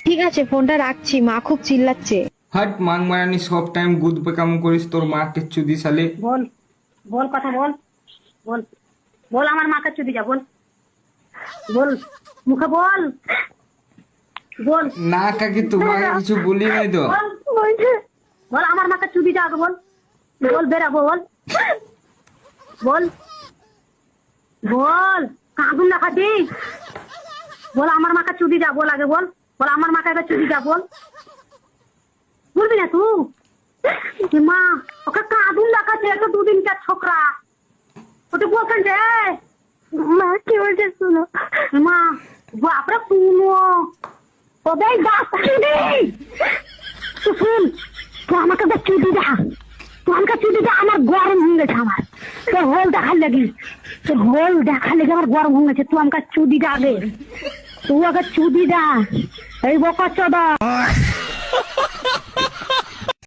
ঠিক আছে, ফোনটা রাখছি, মা খুব চিল্লাচ্ছে। হাট মাং মারানি, সব টাইম গুদ পেকামো করিস, তোর মা কিচ্ছু দি সালে। বল, বল কথা বল, বল, বল আমার মাকে চুদি যা, বল, বল, মুখে বল, বল, না কাকি, তোমাকে কিছু বলি নাই তো। বল, বল আমার মাকে চুদি যা, বল, বল বেরাবো, বল, বল, বল, কাঁদুন না খাচ্ছি, বল আমার মাকে চুদি যা, বল আগে বল, বল আমার মাকে আগে চুদি যা, বল, বলবি না তুই মা ওকে কাঁদুন দেখাচ্ছে, একটা দুদিনকার ছোকরা, ওটা বলছেন যে মা কি বলছে শুনো, মা বাপরে শুনো ওদের গাছ তুই শুন, তো আমাকে একটা চুদি দেখা, তো আমাকে চুদি দেখা, আমার গরম হয়ে গেছে, আমার তোর হোল দেখার লাগি, তোর হোল দেখার লেগে আমার গরম হয়ে গেছে, তুই আমাকে চুদি দা আগে, তুই আগে চুদি দা, এই বকা চোদা।